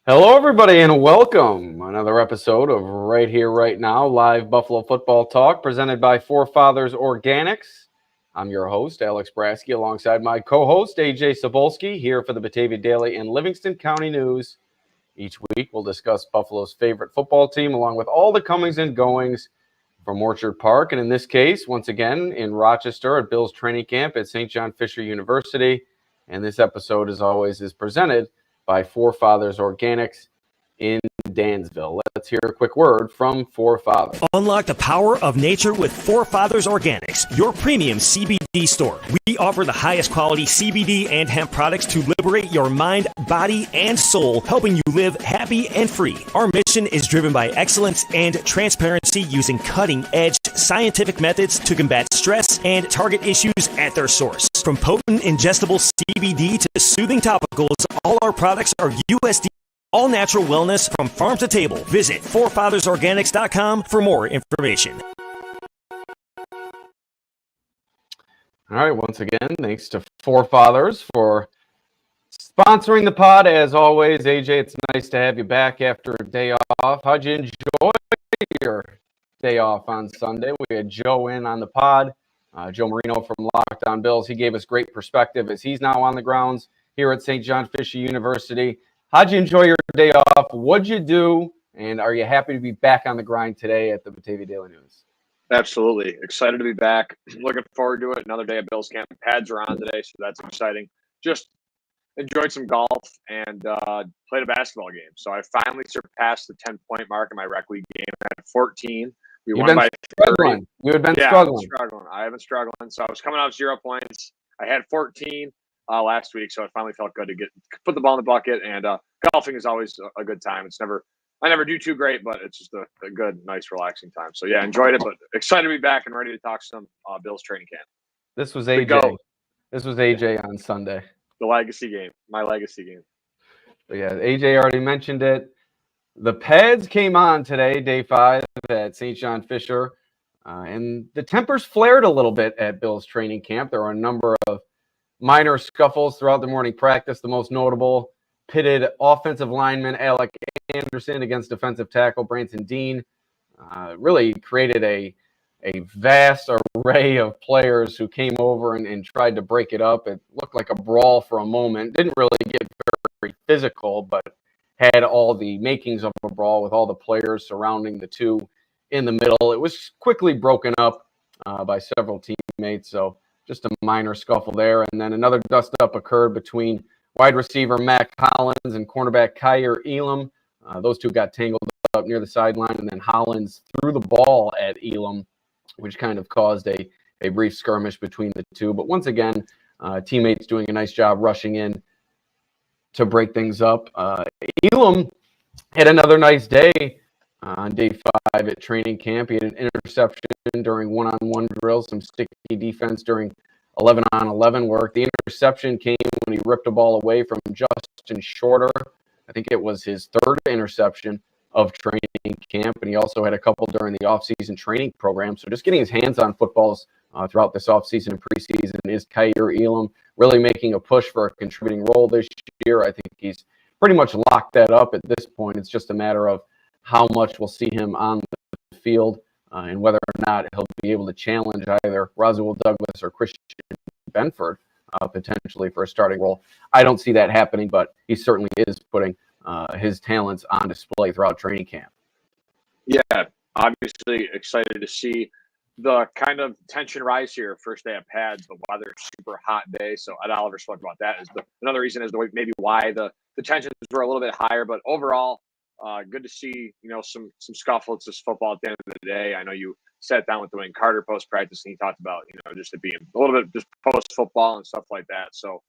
Hello, everybody, and welcome. Another episode of Right Here, Right Now, live Buffalo football talk presented by Forefathers Organics. I'm your host, Alex Brasky, alongside my co host, Ajay Cybulski, here for the Batavia Daily and Livingston County News. Each week, we'll discuss Buffalo's favorite football team, along with all the comings and goings from Orchard Park, and in this case, once again, in Rochester at Bill's training camp at St. John Fisher University. And this episode, as always, is presented by Forefathers Organics in Dansville. Let's hear a quick word from Forefathers. Unlock the power of nature with Forefathers Organics, your premium CBD store. We offer the highest quality CBD and hemp products to liberate your mind, body, and soul, helping you live happy and free. Our mission is driven by excellence and transparency, using cutting-edge scientific methods to combat stress and target issues at their source. From potent ingestible CBD to soothing topicals, all our products are USDA all natural wellness from farm to table. Visit forefathersorganics.com for more information. All right, once again, thanks to Forefathers for sponsoring the pod. As always, AJ, it's nice to have you back after a day off. How'd you enjoy your day off on Sunday? We had Joe in on the pod, Joe Marino from Lockdown Bills. He gave us great perspective as he's now on the grounds here at St. John Fisher University. How'd you enjoy your day off? What'd you do? And are you happy to be back on the grind today at the Batavia Daily News? Absolutely. Excited to be back. Looking forward to it. Another day at Bills camp. Pads are on today, so that's exciting. Just enjoyed some golf and played a basketball game. So I finally surpassed the 10-point mark in my rec league game at 14. We won by 30. You had been struggling. I have been struggling. So I was coming off 0 points. I had 14 last week, so it finally felt good to put the ball in the bucket. And golfing is always a good time. I never do too great, but it's just a good, nice, relaxing time. So yeah, enjoyed it, but excited to be back and ready to talk some Bills training camp. This was AJ. This was AJ on Sunday. The legacy game, my legacy game. But yeah, AJ already mentioned it. The Pads came on today, day 5 at St. John Fisher, and the tempers flared a little bit at Bill's training camp. There were a number of minor scuffles throughout the morning practice. The most notable pitted offensive lineman Alex Anderson against defensive tackle Branson Dean. Really created a vast array of players who came over and tried to break it up. It looked like a brawl for a moment. Didn't really get very physical, but had all the makings of a brawl with all the players surrounding the two in the middle. It was quickly broken up by several teammates, so just a minor scuffle there. And then another dust-up occurred between wide receiver Mac Hollins and cornerback Kyer Elam. Those two got tangled up near the sideline, and then Hollins threw the ball at Elam, which kind of caused a brief skirmish between the two. But once again, teammates doing a nice job rushing in to break things up. Elam had another nice day on day 5 at training camp. He had an interception during one-on-one drills, some sticky defense during 11-on-11 work. The interception came when he ripped a ball away from Justin Shorter. I think it was his 3rd interception of training camp, and he also had a couple during the offseason training program. So just getting his hands on footballs throughout this offseason and preseason is Kyer Elam really making a push for a contributing role this year. I think he's pretty much locked that up at this point. It's just a matter of how much we'll see him on the field and whether or not he'll be able to challenge either Roswell Douglas or Christian Benford potentially for a starting role. I don't see that happening, but he certainly is putting his talents on display throughout training camp. Yeah, obviously excited to see the kind of tension rise here. First day of pads, the weather, super hot day. So Ed Oliver spoke about that. Another reason is maybe why the tensions were a little bit higher. But overall, good to see some scuffle. It's just football at the end of the day. I know you sat down with Dwayne Carter post practice and he talked about just it being a little bit just post football and stuff like that. So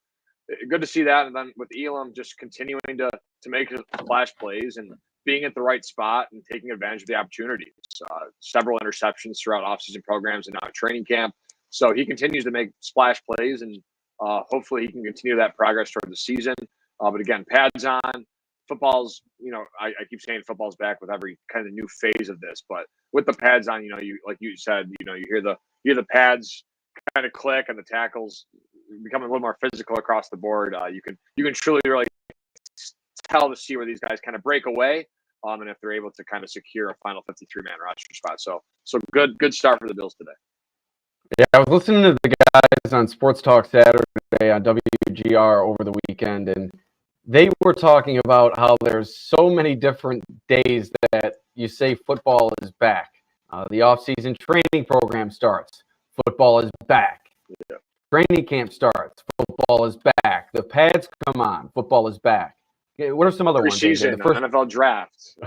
good to see that. And then with Elam just continuing to make splash plays and being at the right spot and taking advantage of the opportunities. Several interceptions throughout offseason programs and now training camp. So he continues to make splash plays, and hopefully he can continue that progress toward the season. But again, pads on. Football's, I keep saying football's back with every kind of new phase of this, but with the pads on, you like you said, you hear the pads kind of click and the tackles becoming a little more physical across the board. You can truly really tell to see where these guys kind of break away, and if they're able to kind of secure a final 53-man roster spot. So good start for the Bills today. Yeah, I was listening to the guys on Sports Talk Saturday on WGR over the weekend, and they were talking about how there's so many different days that you say football is back. The off-season training program starts. Football is back. Yeah. Training camp starts. Football is back. The pads come on. Football is back. Okay, what are some other ones? Preseason, NFL draft.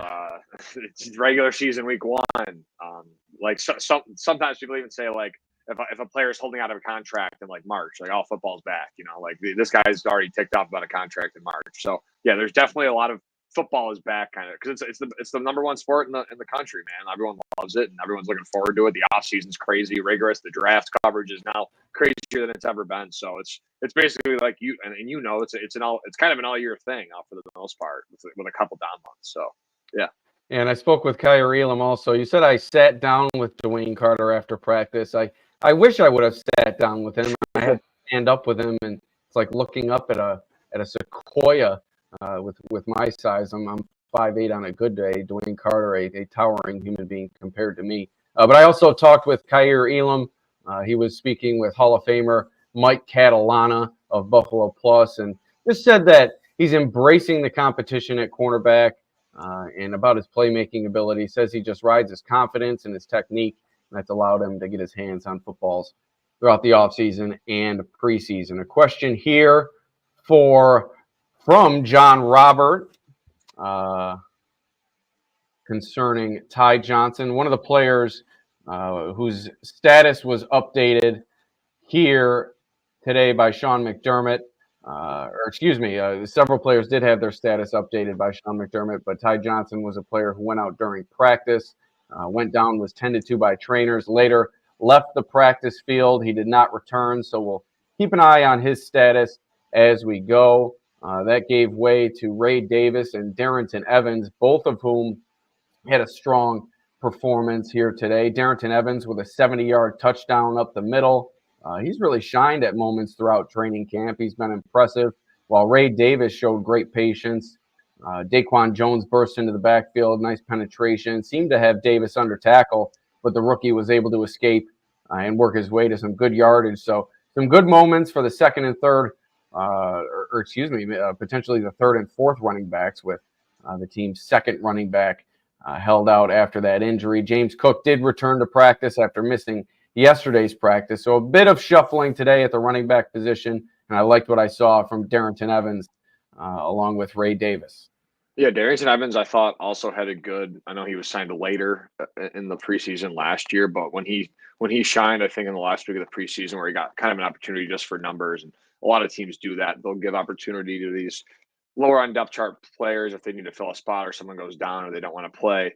It's regular season week 1. Sometimes people even say, like, if a player is holding out of a contract in like March, like, oh, football's back, like this guy's already ticked off about a contract in March. So yeah, there's definitely a lot of football is back kind of, because it's the number one sport in the country, man. Everyone loves it and everyone's looking forward to it. The off season's crazy rigorous. The draft coverage is now crazier than it's ever been. So it's basically like it's kind of an all year thing for the most part with a couple down months. So yeah. And I spoke with Kyer Elam also. You said I sat down with Dwayne Carter after practice. I wish I would have sat down with him. I had to stand up with him, and it's like looking up at a sequoia with my size. I'm 5'8" on a good day. Dwayne Carter, a towering human being compared to me. But I also talked with Kyer Elam. He was speaking with Hall of Famer Mike Catalana of Buffalo Plus, and just said that he's embracing the competition at cornerback. And about his playmaking ability, he says he just rides his confidence and his technique, and that's allowed him to get his hands on footballs throughout the offseason and preseason. A question here from John Robert concerning Ty Johnson, one of the players whose status was updated here today by Sean McDermott. Several players did have their status updated by Sean McDermott, but Ty Johnson was a player who went out during practice, went down, was tended to by trainers, later left the practice field. He did not return, so we'll keep an eye on his status as we go. That gave way to Ray Davis and Darrington Evans, both of whom had a strong performance here today. Darrington Evans with a 70-yard touchdown up the middle. He's really shined at moments throughout training camp. He's been impressive, while Ray Davis showed great patience. Daquan Jones burst into the backfield, nice penetration, seemed to have Davis under tackle, but the rookie was able to escape and work his way to some good yardage. So some good moments for the second and third, potentially the third and fourth running backs, with the team's second running back held out after that injury. James Cook did return to practice after missing yesterday's practice. So a bit of shuffling today at the running back position, and I liked what I saw from Darrington Evans along with Ray Davis. Yeah, Darrington Evans, I thought, also had I know he was signed later in the preseason last year, but when he shined, I think in the last week of the preseason, where he got kind of an opportunity just for numbers, and a lot of teams do that. They'll give opportunity to these lower on depth chart players if they need to fill a spot or someone goes down or they don't want to play,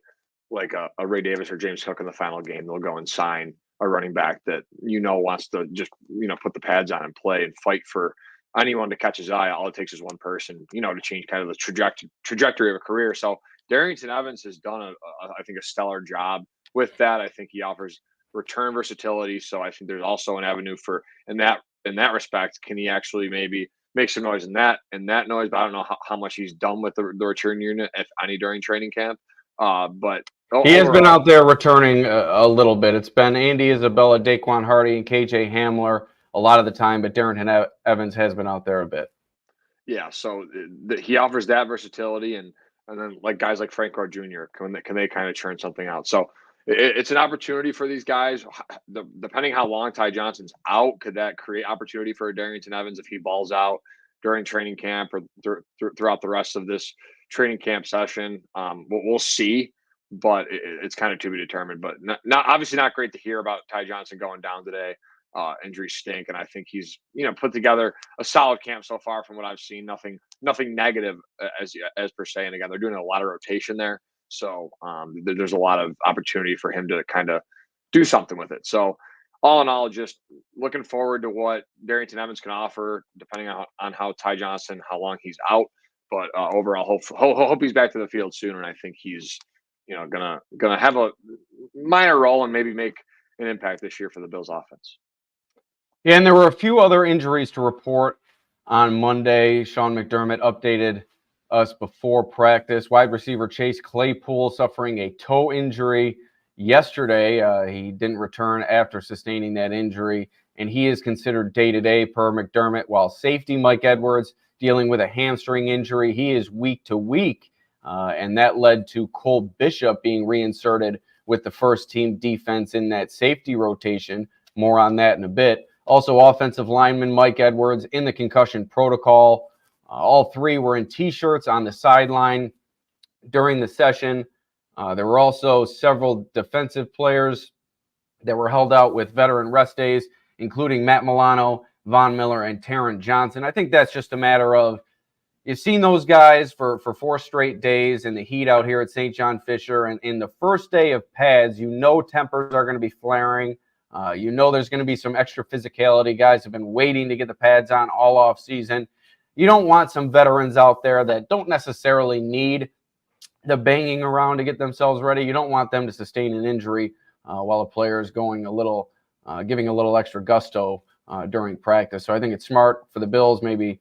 like a Ray Davis or James Cook in the final game. They'll go and sign a running back that wants to just put the pads on and play and fight for anyone to catch his eye. All it takes is one person, to change kind of the trajectory of a career. So Darrington Evans has done I think a stellar job with that. I think he offers return versatility. So I think there's also an avenue for in that respect. Can he actually maybe make some noise in that noise? But I don't know how much he's done with the return unit, if any, during training camp. But he has been out there returning a little bit. It's been Andy Isabella, Daquan Hardy, and KJ Hamler a lot of the time, but Darrington Evans has been out there a bit. Yeah, so he offers that versatility, and then like guys like Frank Gore Jr. can they kind of churn something out? So it's an opportunity for these guys. Depending how long Ty Johnson's out, could that create opportunity for Darrington Evans if he balls out during training camp or throughout the rest of this training camp session? We'll see, but it's kind of to be determined. But obviously not great to hear about Ty Johnson going down today. Injuries stink, and I think he's put together a solid camp so far from what I've seen. Nothing negative as per se. And again, they're doing a lot of rotation there, so there's a lot of opportunity for him to kind of do something with it. So all in all, just looking forward to what Darrington Evans can offer, depending on how Ty Johnson, how long he's out. But overall, hope he's back to the field soon, and I think he's gonna have a minor role and maybe make an impact this year for the Bills offense. Yeah, and there were a few other injuries to report on Monday. Sean McDermott updated us before practice. Wide receiver Chase Claypool suffering a toe injury yesterday. He didn't return after sustaining that injury, and he is considered day-to-day per McDermott, while safety Mike Edwards dealing with a hamstring injury. He is week-to-week, and that led to Cole Bishop being reinserted with the first-team defense in that safety rotation. More on that in a bit. Also, offensive lineman Mike Edwards in the concussion protocol. All three were in T-shirts on the sideline during the session. There were also several defensive players that were held out with veteran rest days, including Matt Milano, Von Miller, and Taron Johnson. I think that's just a matter of, you've seen those guys for 4 straight days in the heat out here at St. John Fisher. And in the first day of pads, you know tempers are going to be flaring. You know there's going to be some extra physicality. Guys have been waiting to get the pads on all off season. You don't want some veterans out there that don't necessarily need the banging around to get themselves ready. You don't want them to sustain an injury while a player is going a little, giving a little extra gusto during practice. So I think it's smart for the Bills, maybe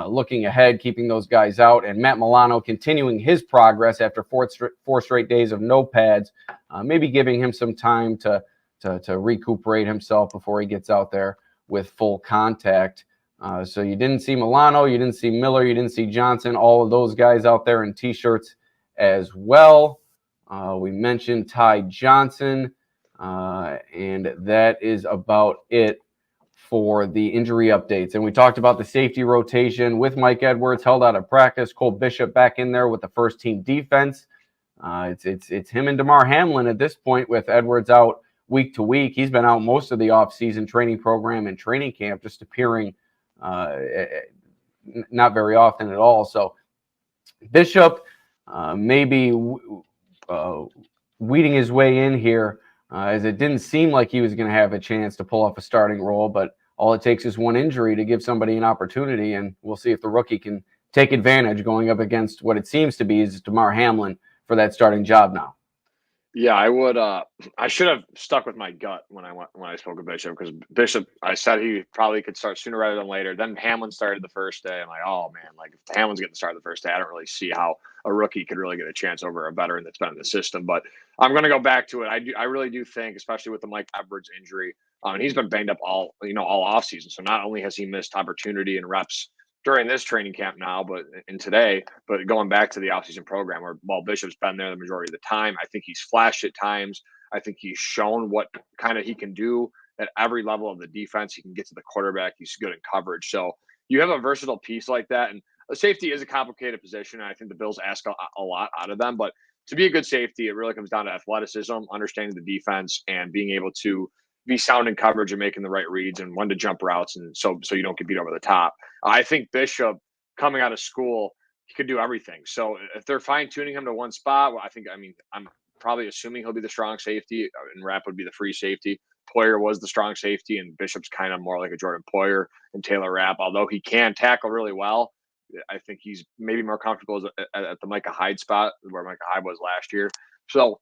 looking ahead, keeping those guys out, and Matt Milano continuing his progress after 4 straight days of no pads, maybe giving him some time to recuperate himself before he gets out there with full contact. So you didn't see Milano, you didn't see Miller, you didn't see Johnson, all of those guys out there in T-shirts as well. We mentioned Ty Johnson, and that is about it for the injury updates. And we talked about the safety rotation with Mike Edwards held out of practice. Cole Bishop back in there with the first team defense. It's him and Damar Hamlin at this point, with Edwards out week to week. He's been out most of the offseason training program and training camp, just appearing not very often at all. So Bishop maybe weeding his way in here, as it didn't seem like he was going to have a chance to pull off a starting role, but all it takes is one injury to give somebody an opportunity, and we'll see if the rookie can take advantage going up against what it seems to be is Damar Hamlin for that starting job now. Yeah, I would. I should have stuck with my gut when I spoke with Bishop, because Bishop, I said he probably could start sooner rather than later. Then Hamlin started the first day. I'm like, oh man, like if Hamlin's getting started the first day, I don't really see how a rookie could really get a chance over a veteran that's been in the system. But I'm going to go back to it. I really do think, especially with the Mike Edwards injury, and he's been banged up all offseason. So not only has he missed opportunity and reps during this training camp now, but going back to the offseason program, where while Bishop's been there the majority of the time, I think he's flashed at times. I think he's shown what kind of he can do at every level of the defense. He can get to the quarterback. He's good in coverage. So you have a versatile piece like that. And a safety is a complicated position. And I think the Bills ask a lot out of them. But to be a good safety, it really comes down to athleticism, understanding the defense, and being able to be sound in coverage and making the right reads and when to jump routes, and so you don't get beat over the top. I think Bishop, coming out of school, he could do everything. So if they're fine-tuning him to one spot, well, I'm probably assuming he'll be the strong safety, and Rapp would be the free safety. Poyer was the strong safety, and Bishop's kind of more like a Jordan Poyer and Taylor Rapp. Although he can tackle really well, I think he's maybe more comfortable at the Micah Hyde spot, where Micah Hyde was last year. So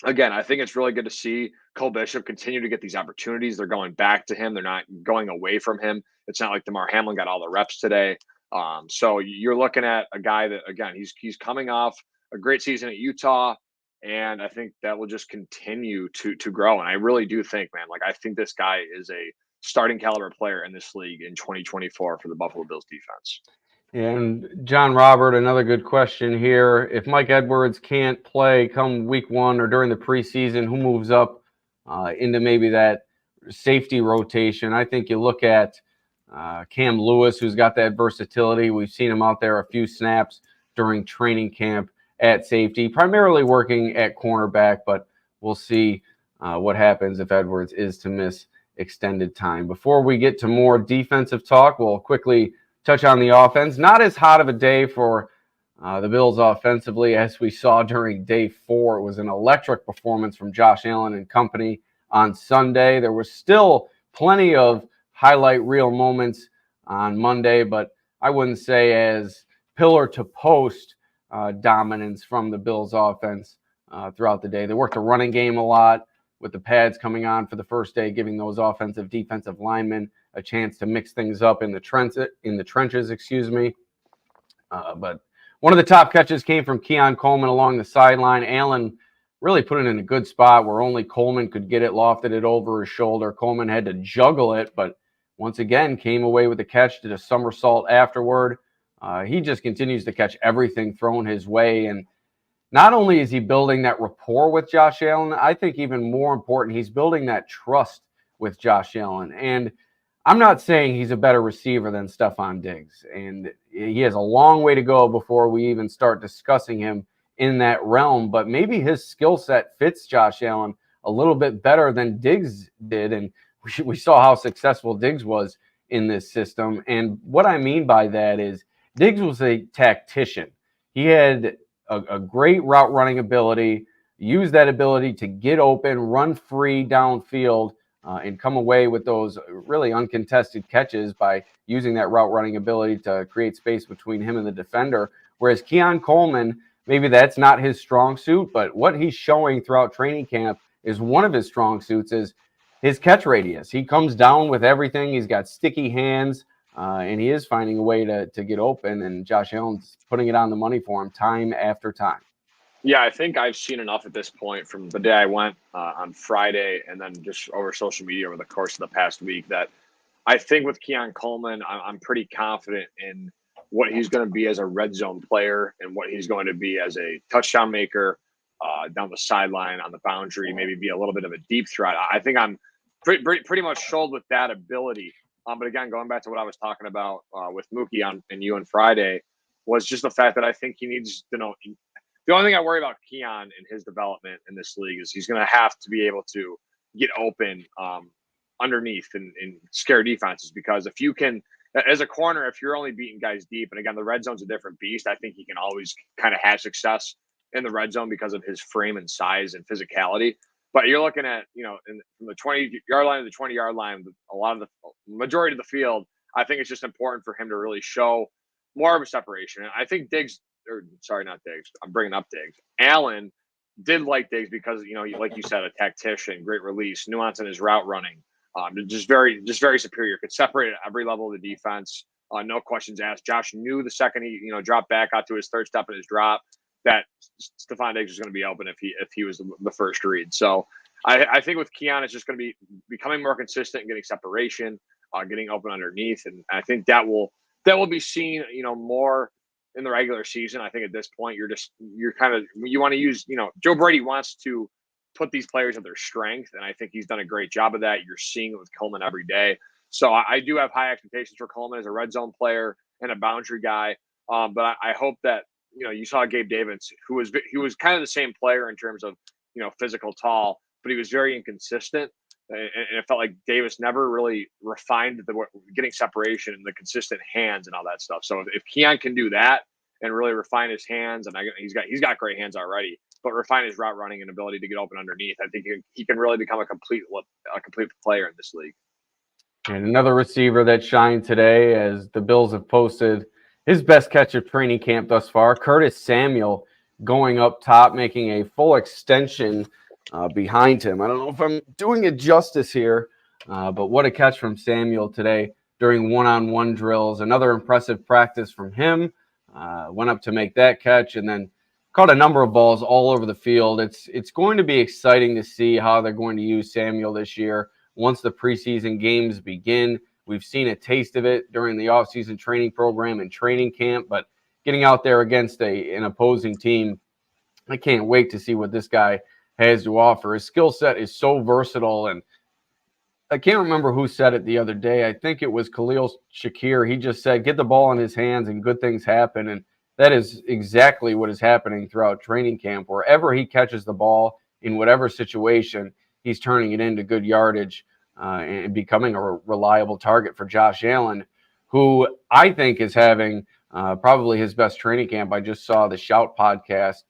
again, I think it's really good to see Cole Bishop continue to get these opportunities. They're going back to him. They're not going away from him. It's not like Damar Hamlin got all the reps today. So you're looking at a guy that, again, he's coming off a great season at Utah, and I think that will just continue to grow. And I really do think, man, I think this guy is a starting caliber player in this league in 2024 for the Buffalo Bills defense. And John Robert, another good question here. If Mike Edwards can't play come week 1 or during the preseason, who moves up into maybe that safety rotation? I think you look at Cam Lewis, who's got that versatility. We've seen him out there a few snaps during training camp at safety, primarily working at cornerback, but we'll see what happens if Edwards is to miss extended time. Before we get to more defensive talk, we'll quickly touch on the offense. Not as hot of a day for the Bills offensively as we saw during day 4. It was an electric performance from Josh Allen and company on Sunday. There was still plenty of highlight reel moments on Monday, but I wouldn't say as pillar to post dominance from the Bills offense throughout the day. They worked the running game a lot with the pads coming on for the first day, giving those offensive defensive linemen a chance to mix things up in the trenches, But One of the top catches came from Keon Coleman along the sideline. Allen really put it in a good spot where only Coleman could get it, lofted it over his shoulder. Coleman had to juggle it, but once again came away with the catch, did a somersault afterward. He just continues to catch everything thrown his way. And not only is he building that rapport with Josh Allen, I think even more important, he's building that trust with Josh Allen. And I'm not saying he's a better receiver than Stephon Diggs. And he has a long way to go before we even start discussing him in that realm. But maybe his skill set fits Josh Allen a little bit better than Diggs did. And we saw how successful Diggs was in this system. And what I mean by that is Diggs was a tactician. He had a great route running ability, used that ability to get open, run free downfield, and come away with those really uncontested catches by using that route running ability to create space between him and the defender. Whereas Keon Coleman, maybe that's not his strong suit, but what he's showing throughout training camp is one of his strong suits is his catch radius. He comes down with everything. He's got sticky hands, and he is finding a way to get open, and Josh Allen's putting it on the money for him time after time. Yeah, I think I've seen enough at this point from the day I went on Friday and then just over social media over the course of the past week that I think with Keon Coleman, I'm pretty confident in what he's going to be as a red zone player and what he's going to be as a touchdown maker down the sideline on the boundary, maybe be a little bit of a deep threat. I think I'm pretty much sold with that ability. But again, going back to what I was talking about with Mookie and you on Friday was just the fact that I think he needs to know. The only thing I worry about Keon and his development in this league is he's going to have to be able to get open underneath and scare defenses, because if you can, as a corner, if you're only beating guys deep, and again, the red zone's a different beast, I think he can always kind of have success in the red zone because of his frame and size and physicality. But you're looking at, from the 20-yard line to the 20-yard line, a lot of the majority of the field, I think it's just important for him to really show more of a separation. And I think not Diggs. I'm bringing up Diggs. Allen did like Diggs because, like you said, a tactician, great release, nuance in his route running, just very superior. Could separate at every level of the defense. No questions asked. Josh knew the second he, dropped back out to his third step in his drop that Stephon Diggs was going to be open if he was the first read. So I think with Keon, it's just going to be becoming more consistent and getting separation, getting open underneath, and I think that will be seen, more in the regular season. I think at this point, you want to use, Joe Brady wants to put these players at their strength, and I think he's done a great job of that. You're seeing it with Coleman every day. So I do have high expectations for Coleman as a red zone player and a boundary guy. But I hope that, you saw Gabe Davis, who was kind of the same player in terms of, physical, tall, but he was very inconsistent. And it felt like Davis never really refined getting separation and the consistent hands and all that stuff. So if Keon can do that and really refine his hands, and he's got great hands already, but refine his route running and ability to get open underneath, I think he can really become a complete player in this league. And another receiver that shined today, as the Bills have posted his best catch of training camp thus far, Curtis Samuel going up top, making a full extension behind him. I don't know if I'm doing it justice here, but what a catch from Samuel today during one-on-one drills. Another impressive practice from him. Went up to make that catch and then caught a number of balls all over the field. It's going to be exciting to see how they're going to use Samuel this year once the preseason games begin. We've seen a taste of it during the offseason training program and training camp, but getting out there against an opposing team, I can't wait to see what this guy has to offer. His skill set is so versatile, and I can't remember who said it the other day. I think it was Khalil Shakir. He just said, get the ball in his hands and good things happen, and that is exactly what is happening throughout training camp. Wherever he catches the ball, in whatever situation, he's turning it into good yardage and becoming a reliable target for Josh Allen, who I think is having probably his best training camp. I just saw the Shout podcast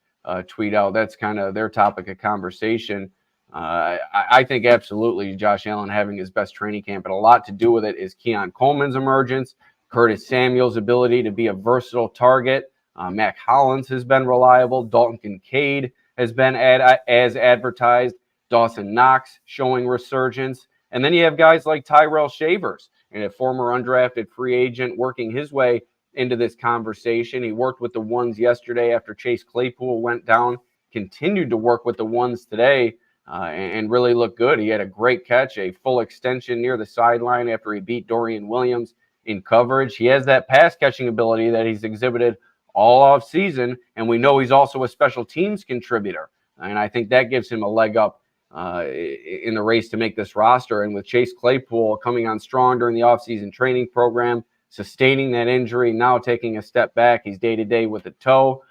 tweet out. That's kind of their topic of conversation. I think absolutely Josh Allen having his best training camp, and a lot to do with it is Keon Coleman's emergence, Curtis Samuel's ability to be a versatile target. Mac Hollins has been reliable. Dalton Kincaid has been as advertised. Dawson Knox showing resurgence. And then you have guys like Tyrell Shavers, and a former undrafted free agent working his way into this conversation. He worked with the ones yesterday after Chase Claypool went down, continued to work with the ones today, and really looked good. He had a great catch, a full extension near the sideline after he beat Dorian Williams in coverage. He has that pass catching ability that he's exhibited all off season, and we know he's also a special teams contributor. And I think that gives him a leg up in the race to make this roster. And with Chase Claypool coming on strong during the offseason training program, sustaining that injury, now taking a step back, he's day-to-day with a toe.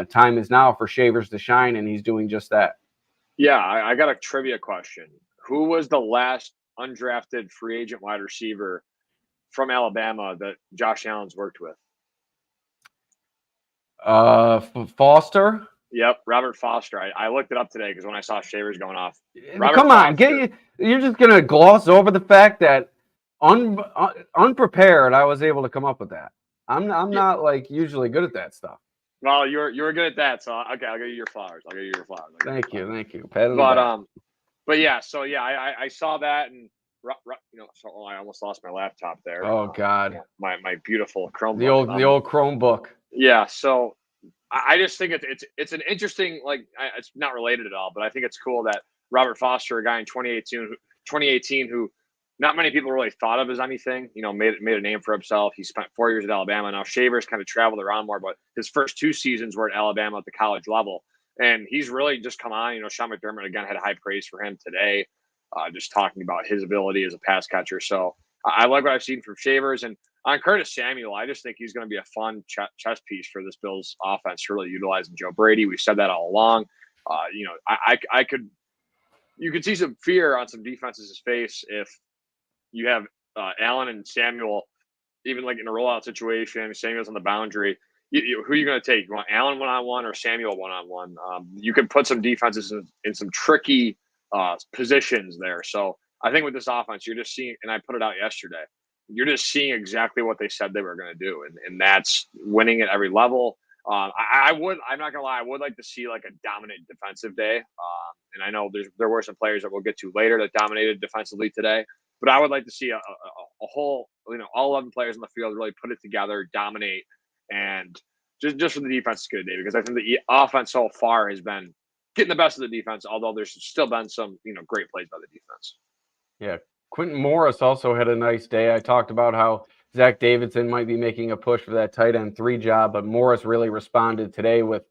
Time is now for Shavers to shine, and he's doing just that. Yeah, I got a trivia question. Who was the last undrafted free agent wide receiver from Alabama that Josh Allen's worked with? Foster? Yep, Robert Foster. I looked it up today because when I saw Shavers going off. Come on, you're just going to gloss over the fact that unprepared, I was able to come up with that. I'm not like usually good at that stuff. Well, you were good at that, so okay, I'll give you your flowers. Thank you. But yeah, so yeah, I saw that, and so I almost lost my laptop there. Oh God, my beautiful Chromebook. The old Chromebook. Yeah, so I just think it's an interesting, like, it's not related at all, but I think it's cool that Robert Foster, a guy in 2018 who not many people really thought of as anything, made a name for himself. He spent 4 years at Alabama. Now Shavers kind of traveled around more, but his first 2 seasons were at Alabama at the college level. And he's really just come on. Sean McDermott, again, had high praise for him today, just talking about his ability as a pass catcher. So I like what I've seen from Shavers. And on Curtis Samuel, I just think he's going to be a fun chess piece for this Bills offense to really utilize Joe Brady. We've said that all along. You could see some fear on some defenses' face if you have Allen and Samuel, even like in a rollout situation, Samuel's on the boundary. Who are you going to take? You want Allen one-on-one or Samuel one-on-one? You can put some defenses in some tricky positions there. So I think with this offense, you're just seeing, and I put it out yesterday, you're just seeing exactly what they said they were going to do. And that's winning at every level. I'm not going to lie, I would like to see like a dominant defensive day. And I know there were some players that we'll get to later that dominated defensively today. But I would like to see a whole, all 11 players in the field really put it together, dominate, and just for the defense to get a day, because I think the offense so far has been getting the best of the defense, although there's still been some, great plays by the defense. Yeah. Quentin Morris also had a nice day. I talked about how Zach Davidson might be making a push for that tight end 3 job, but Morris really responded today with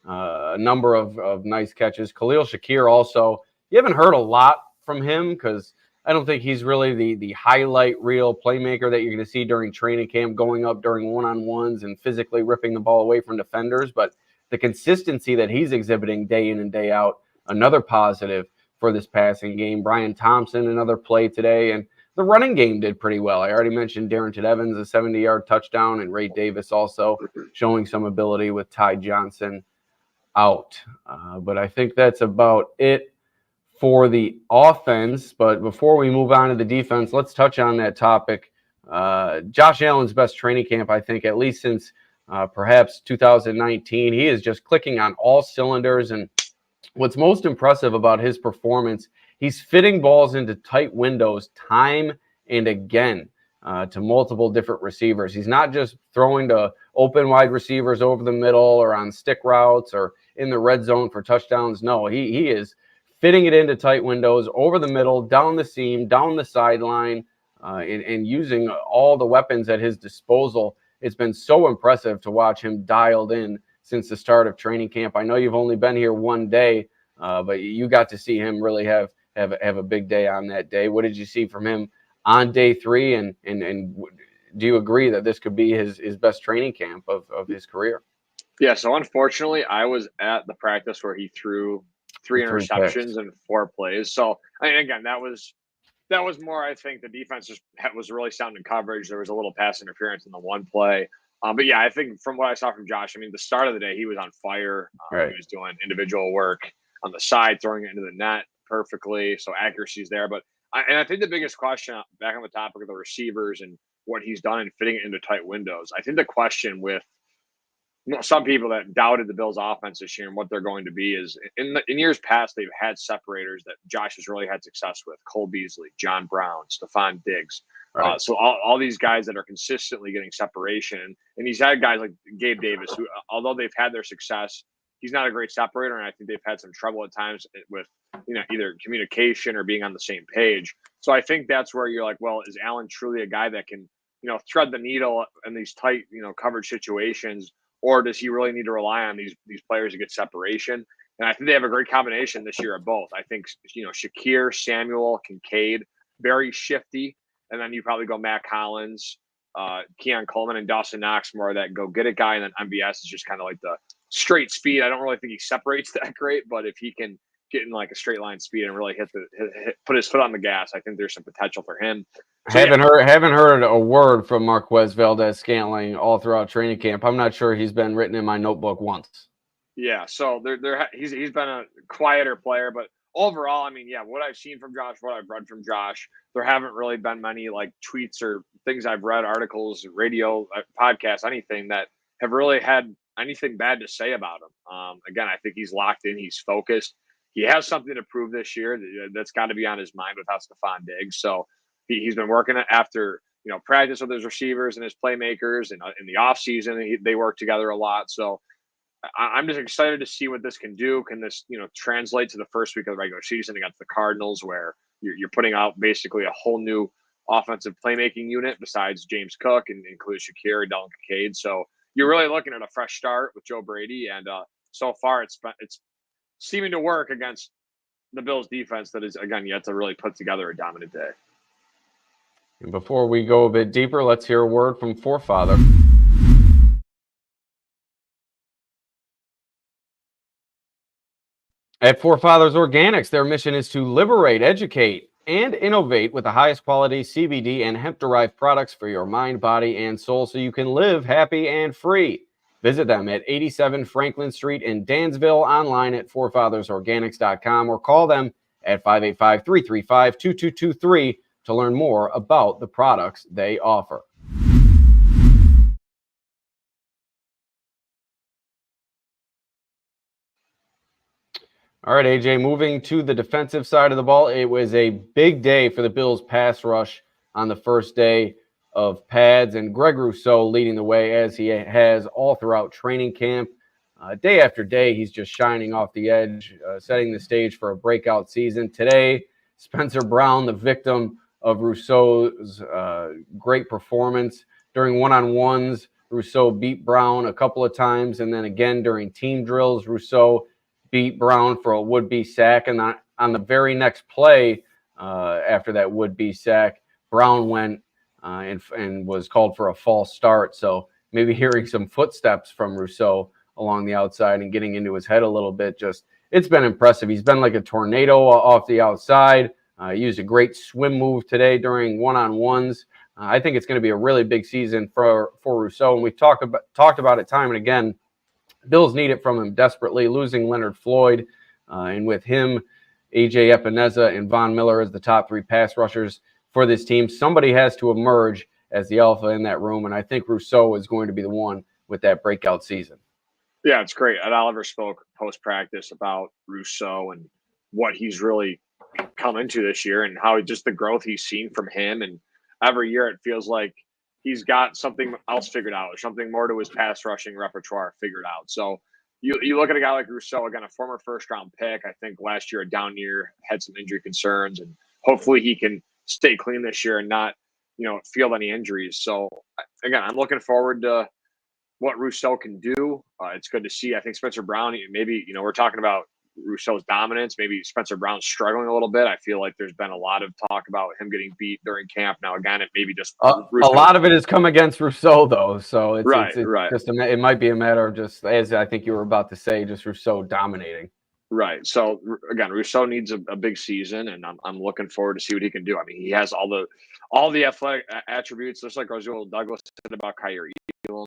a number of nice catches. Khalil Shakir also, you haven't heard a lot from him because I don't think he's really the highlight reel playmaker that you're going to see during training camp, going up during one-on-ones and physically ripping the ball away from defenders. But the consistency that he's exhibiting day in and day out, another positive for this passing game. Brian Thompson, another play today. And the running game did pretty well. I already mentioned Darrington Evans, a 70-yard touchdown, and Ray Davis also showing some ability with Ty Johnson out. But I think that's about it for the offense. But before we move on to the defense, let's touch on that topic. Josh Allen's best training camp, I think, at least since perhaps 2019. He is just clicking on all cylinders. And what's most impressive about his performance, he's fitting balls into tight windows time and again to multiple different receivers. He's not just throwing to open wide receivers over the middle or on stick routes or in the red zone for touchdowns. No, he is fitting it into tight windows, over the middle, down the seam, down the sideline, and using all the weapons at his disposal. It's been so impressive to watch him dialed in since the start of training camp. I know you've only been here one day, but you got to see him really have a big day on that day. What did you see from him on day 3? And do you agree that this could be his best training camp of his career? Yeah, so unfortunately, I was at the practice where he threw 3 interceptions and 4 plays. So, again, that was more, I think, the defense was really sound in coverage. There was a little pass interference in the one play. But, yeah, I think from what I saw from Josh, the start of the day, he was on fire. Right. He was doing individual work on the side, throwing it into the net perfectly. So accuracy's there. But I think the biggest question, back on the topic of the receivers and what he's done in fitting it into tight windows, I think the question with some people that doubted the Bills' offense this year and what they're going to be is in years past they've had separators that Josh has really had success with: Cole Beasley, John Brown, Stephon Diggs. Right. So all these guys that are consistently getting separation, and he's had guys like Gabe Davis, who, although they've had their success, he's not a great separator, and I think they've had some trouble at times with either communication or being on the same page. So I think that's where you're like, well, is Allen truly a guy that can thread the needle in these tight coverage situations, or does he really need to rely on these players to get separation? And I think they have a great combination this year of both. I think Shakir, Samuel, Kincaid, very shifty. And then you probably go Matt Collins, Keon Coleman, and Dawson Knox, more of that go-get-it guy. And then MBS is just kind of like the straight speed. I don't really think he separates that great, but if he can get in like a straight line speed and really put his foot on the gas, I think there's some potential for him. So, haven't heard a word from Marquez Valdez-Scantling all throughout training camp. I'm not sure he's been written in my notebook once. Yeah, so he's been a quieter player, but overall, I mean, yeah, what I've seen from Josh, what I've read from Josh, there haven't really been many like tweets or things I've read, articles, radio, podcasts, anything that have really had anything bad to say about him. Again, I think he's locked in. He's focused. He has something to prove this year. That's got to be on his mind without Stephon Diggs. So he's been working after practice with his receivers and his playmakers, and in the offseason, they work together a lot. So I'm just excited to see what this can do. Can this, translate to the first week of the regular season against the Cardinals, where you're putting out basically a whole new offensive playmaking unit besides James Cook and include Shakir and Dalton Kincaid. So you're really looking at a fresh start with Joe Brady, and so far it's seeming to work against the Bills defense that is, again, yet to really put together a dominant day. And before we go a bit deeper, let's hear a word from Forefather. At Forefathers Organics, their mission is to liberate, educate, and innovate with the highest quality CBD and hemp-derived products for your mind, body, and soul so you can live happy and free. Visit them at 87 Franklin Street in Dansville, online at forefathersorganics.com, or call them at 585-335-2223 to learn more about the products they offer. All right, AJ, moving to the defensive side of the ball, it was a big day for the Bills pass rush on the first day of pads, and Greg Rousseau leading the way as he has all throughout training camp. Day after day, he's just shining off the edge, setting the stage for a breakout season. Today, Spencer Brown, the victim of Rousseau's great performance. During one-on-ones, Rousseau beat Brown a couple of times, and then again during team drills, Rousseau beat Brown for a would-be sack, and on the very next play after that would-be sack, Brown went and was called for a false start. So maybe hearing some footsteps from Rousseau along the outside and getting into his head a little bit, it's been impressive. He's been like a tornado off the outside. He used a great swim move today during one-on-ones. I think it's going to be a really big season for Rousseau, and we've talked about it time and again. Bills need it from him desperately, losing Leonard Floyd, and with him, A.J. Epineza and Von Miller as the top three pass rushers for this team, somebody has to emerge as the alpha in that room, and I think Rousseau is going to be the one with that breakout season. Yeah, it's great. Ed Oliver spoke post-practice about Rousseau and what he's really come into this year and how just the growth he's seen from him, and every year it feels like he's got something else figured out, or something more to his pass rushing repertoire figured out. So you look at a guy like Rousseau, again, a former first-round pick. I think last year a down year, had some injury concerns, and hopefully he can stay clean this year and not, field any injuries. So again, I'm looking forward to what Rousseau can do. It's good to see. I think Spencer Brown, maybe, we're talking about Rousseau's dominance. Maybe Spencer Brown's struggling a little bit. I feel like there's been a lot of talk about him getting beat during camp. Now, again, it maybe just a lot of it has come against Rousseau, though. So it's right. Just it might be a matter of just, as I think you were about to say, just Rousseau dominating. Right. So again, Rousseau needs a big season, and I'm looking forward to see what he can do. I mean, he has all the athletic attributes, just like Rasul Douglas said about Kyrie Elam.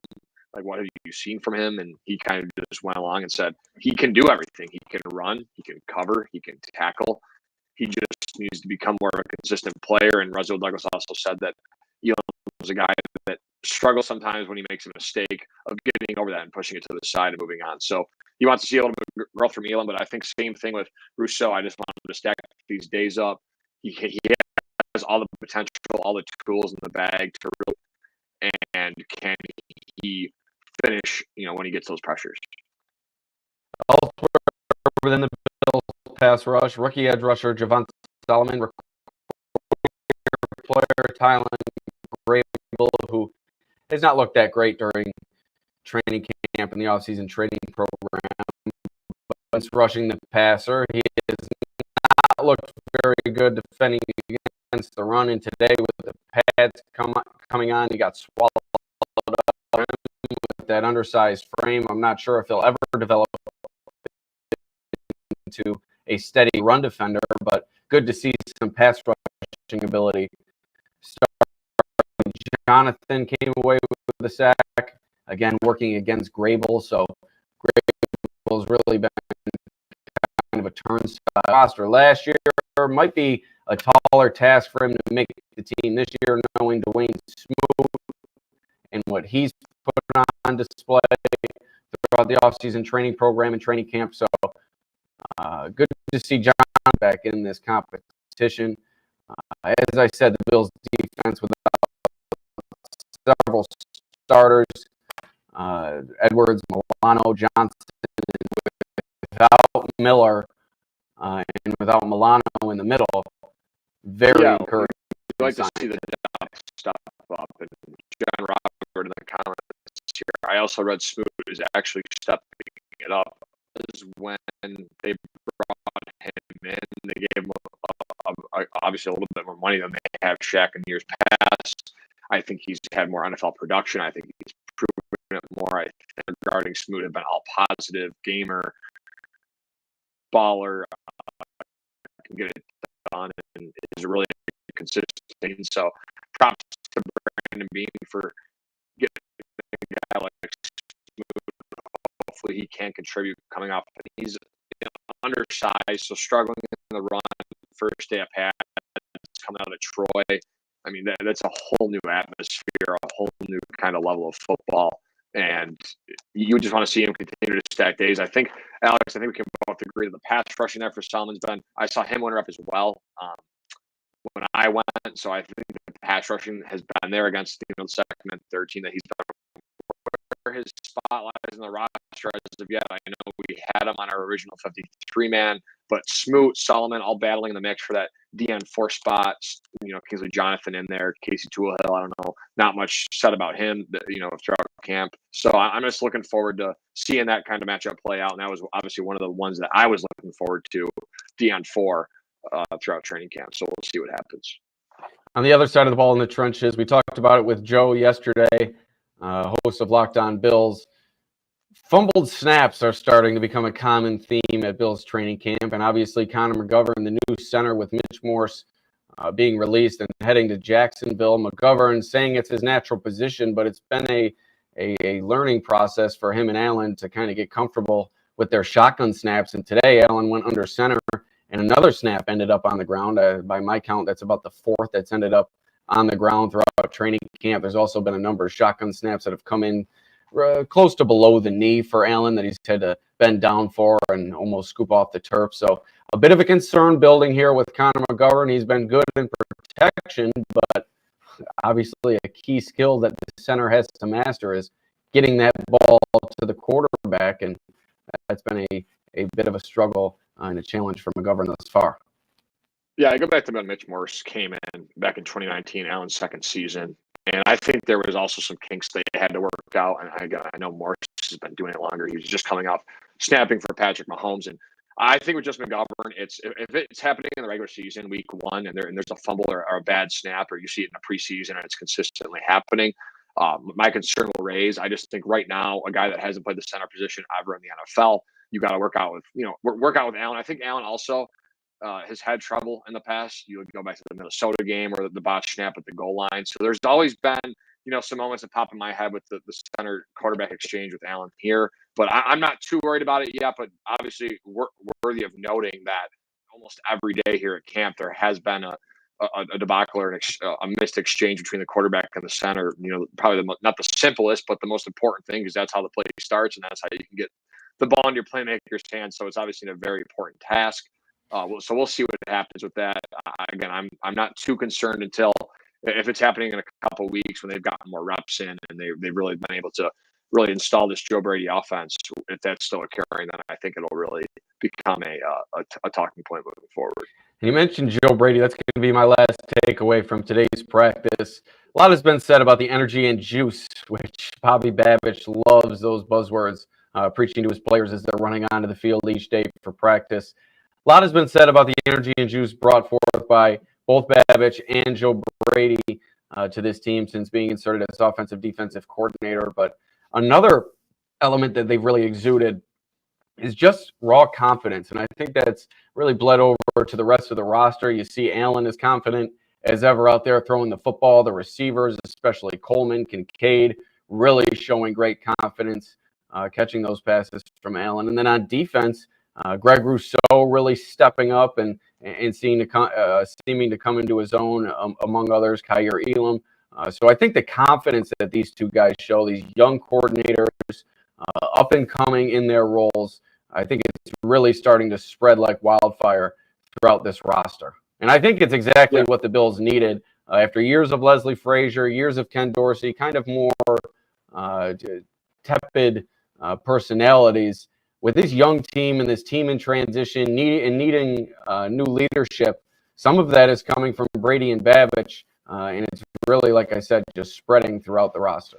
Like, what have you seen from him? And he kind of just went along and said he can do everything. He can run, he can cover, he can tackle. He just needs to become more of a consistent player. And Rasul Douglas also said that Elam was a guy that struggles sometimes when he makes a mistake of getting over that and pushing it to the side and moving on. So he wants to see a little bit of growth from Elam, but I think same thing with Rousseau. I just want him to stack these days up. He has all the potential, all the tools in the bag to really, and can he finish, when he gets those pressures? Elsewhere within the Bills pass rush, rookie edge rusher Javon Solomon, player Tylen Grable, who has not looked that great during training camp and the offseason training program. But rushing the passer, he has not looked very good defending against the run. And today, with the pads coming on, he got swallowed up with that undersized frame. I'm not sure if he'll ever develop into a steady run defender, but good to see some pass rushing ability. Jonathan came away with the sack, again working against Grable, so Grable's really been kind of a turnstile roster. Last year might be a taller task for him to make the team this year, knowing Dwayne Smoot and what he's put on display throughout the offseason training program and training camp. So good to see John back in this competition. As I said, the Bills' defense without several starters, Edwards, Milano, Johnson, without Miller, and without Milano in the middle, very encouraging. I'd like to see the depth step up. And John Robert in the comments here. I also read Smoot is actually stepping it up. This is when they brought him in. They gave him obviously a little bit more money than they have Shaq in years past. I think he's had more NFL production. I think he's proven it more. I think regarding Smoot have been all positive, gamer, baller, can get it done, and is really consistent. So props to Brandon Bean for getting a guy like Smoot. Hopefully he can contribute coming off. He's undersized, so struggling in the run, first day of pads, coming out of Troy. I mean, that's a whole new atmosphere, a whole new kind of level of football. And you just want to see him continue to stack days. I think, Alex, we can both agree that the pass rushing there for Solomon's been, I saw him winter up as well when I went. So I think the pass rushing has been there against the second and third team that he's been. Where his spot lies in the roster as of yet, I know we had him on our original 53-man, but Smoot, Solomon, all battling in the mix for that DN4 spot. Kingsley Jonathan in there, Casey Toolhill, I don't know, not much said about him, throughout camp. So I'm just looking forward to seeing that kind of matchup play out. And that was obviously one of the ones that I was looking forward to, DN4, throughout training camp. So we'll see what happens. On the other side of the ball in the trenches, we talked about it with Joe yesterday, host of Locked On Bills. Fumbled snaps are starting to become a common theme at Bills training camp, and obviously Connor McGovern, the new center with Mitch Morse being released and heading to Jacksonville. McGovern saying it's his natural position, but it's been a learning process for him and Allen to kind of get comfortable with their shotgun snaps. And today, Allen went under center, and another snap ended up on the ground. By my count, that's about the fourth that's ended up on the ground throughout training camp. There's also been a number of shotgun snaps that have come in close to below the knee for Allen that he's had to bend down for and almost scoop off the turf. So a bit of a concern building here with Connor McGovern. He's been good in protection, but obviously a key skill that the center has to master is getting that ball to the quarterback, and that's been a bit of a struggle and a challenge for McGovern thus far. Yeah, I go back to when Mitch Morse came in back in 2019, Allen's second season. And I think there was also some kinks they had to work out. And I know Morse has been doing it longer. He was just coming off snapping for Patrick Mahomes. And I think with just McGovern, if it's happening in the regular season, week one, and there's a fumble or a bad snap, or you see it in the preseason and it's consistently happening, my concern will raise. I just think right now, a guy that hasn't played the center position ever in the NFL, you got to work out with Allen. I think Allen also has had trouble in the past. You would go back to the Minnesota game or the botch snap at the goal line. So there's always been, some moments that pop in my head with the center quarterback exchange with Allen here. But I'm not too worried about it yet. But obviously, worthy of noting that almost every day here at camp, there has been a a debacle or a missed exchange between the quarterback and the center. Probably not the simplest, but the most important thing, because that's how the play starts, and that's how you can get the ball into your playmaker's hands. So it's obviously a very important task. So we'll see what happens with that. Again, I'm not too concerned until if it's happening in a couple of weeks when they've gotten more reps in and they've really been able to really install this Joe Brady offense. If that's still occurring, then I think it'll really become a talking point moving forward. And you mentioned Joe Brady. That's going to be my last takeaway from today's practice. A lot has been said about the energy and juice, which Bobby Babich loves those buzzwords, preaching to his players as they're running onto the field each day for practice. A lot has been said about the energy and juice brought forth by both Babich and Joe Brady to this team since being inserted as offensive defensive coordinator. But another element that they've really exuded is just raw confidence. And I think that's really bled over to the rest of the roster. You see Allen is confident as ever out there throwing the football. The receivers, especially Coleman, Kincaid, really showing great confidence catching those passes from Allen. And then on defense, Greg Rousseau really stepping up and seeming to come into his own, among others, Kyer Elam. So I think the confidence that these two guys show, these young coordinators, up and coming in their roles, I think it's really starting to spread like wildfire throughout this roster. And I think it's exactly what the Bills needed after years of Leslie Frazier, years of Ken Dorsey, kind of more tepid personalities. With this young team and this team in transition needing new leadership, some of that is coming from Brady and Babich, and it's really, like I said, just spreading throughout the roster.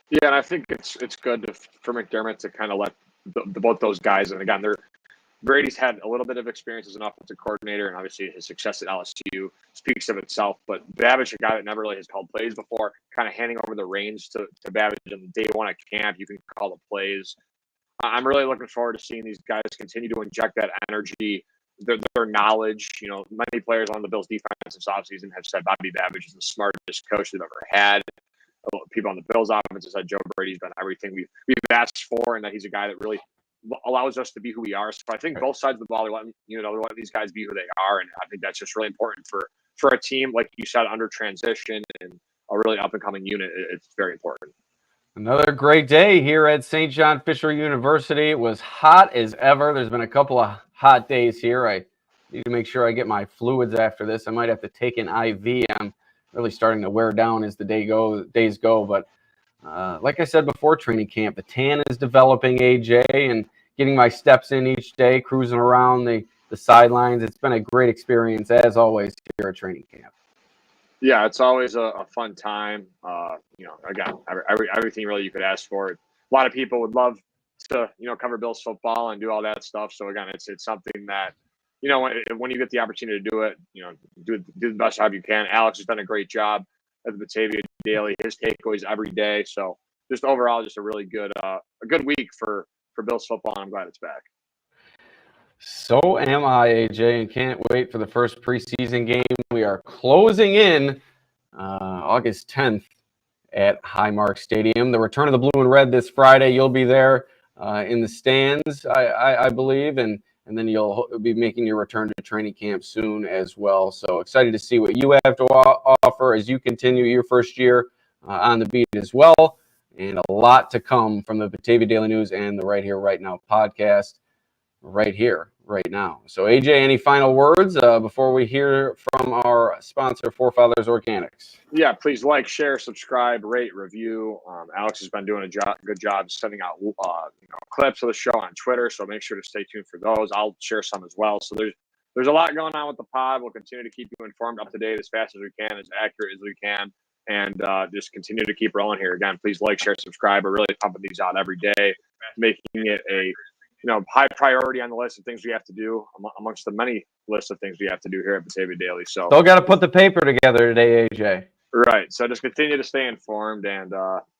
Yeah, and I think it's good for McDermott to kind of let both those guys, and again, Brady's had a little bit of experience as an offensive coordinator, and obviously his success at LSU speaks of itself. But Babich, a guy that never really has called plays before, kind of handing over the reins to Babich on day one at camp. You can call the plays. I'm really looking forward to seeing these guys continue to inject that energy, their knowledge. Many players on the Bills' defense this offseason have said Bobby Babich is the smartest coach they've ever had. People on the Bills' offense have said Joe Brady's done everything we've asked for, and that he's a guy that really allows us to be who we are. So I think both sides of the ball are letting these guys be who they are, and I think that's just really important for a team, like you said, under transition and a really up and coming unit. It's very important. Another great day here at St. John Fisher University. It was hot as ever. There's been a couple of hot days here. I need to make sure I get my fluids after this. I might have to take an IV. I'm really starting to wear down as the days go. But like I said before training camp, the tan is developing, AJ, and getting my steps in each day, cruising around the sidelines. It's been a great experience, as always, here at training camp. Yeah, it's always a fun time. Again, everything really you could ask for. A lot of people would love to, cover Bills football and do all that stuff. So again, it's something that, when you get the opportunity to do it, do the best job you can. Alex has done a great job at the Batavia Daily. His takeaways every day. So just overall, just a really good, a good week for Bills football. And I'm glad it's back. So am I, AJ, and can't wait for the first preseason game. We are closing in August 10th at Highmark Stadium. The return of the blue and red this Friday. You'll be there in the stands, I believe, and then you'll be making your return to training camp soon as well. So excited to see what you have to offer as you continue your first year on the beat as well. And a lot to come from the Batavia Daily News and the Right Here, Right Now podcast right here, right now. So, AJ, any final words before we hear from our sponsor, Forefathers Organics? Yeah, please like, share, subscribe, rate, review. Alex has been doing a good job sending out clips of the show on Twitter, so make sure to stay tuned for those. I'll share some as well. So there's a lot going on with the pod. We'll continue to keep you informed, up to date as fast as we can, as accurate as we can, and just continue to keep rolling here. Again, please like, share, subscribe. We're really pumping these out every day, making it a high priority on the list of things we have to do amongst the many lists of things we have to do here at Batavia Daily. So still got to put the paper together today, AJ. Right. So just continue to stay informed, and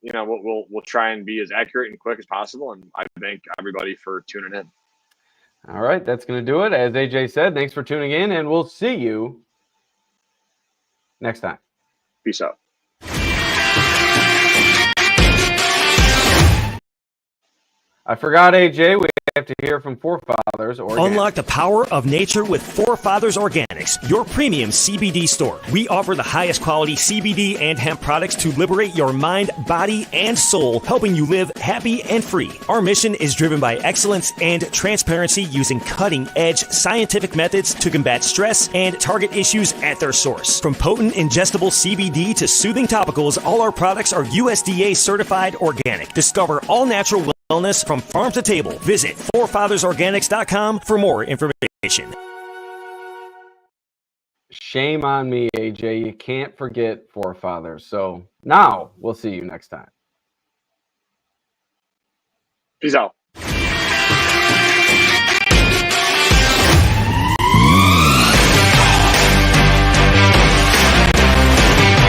we'll try and be as accurate and quick as possible. And I thank everybody for tuning in. All right, that's going to do it. As AJ said, thanks for tuning in, and we'll see you next time. Peace out. I forgot, AJ. We have to hear from Forefathers Organics. Unlock the power of nature with Forefathers Organics, your premium CBD store. We offer the highest quality CBD and hemp products to liberate your mind, body, and soul, helping you live happy and free. Our mission is driven by excellence and transparency, using cutting-edge scientific methods to combat stress and target issues at their source. From potent ingestible CBD to soothing topicals, all our products are USDA certified organic. Discover all natural wellness from farm to table. Visit forefathersorganics.com for more information. Shame on me, AJ. You can't forget Forefathers. So now we'll see you next time. Peace out.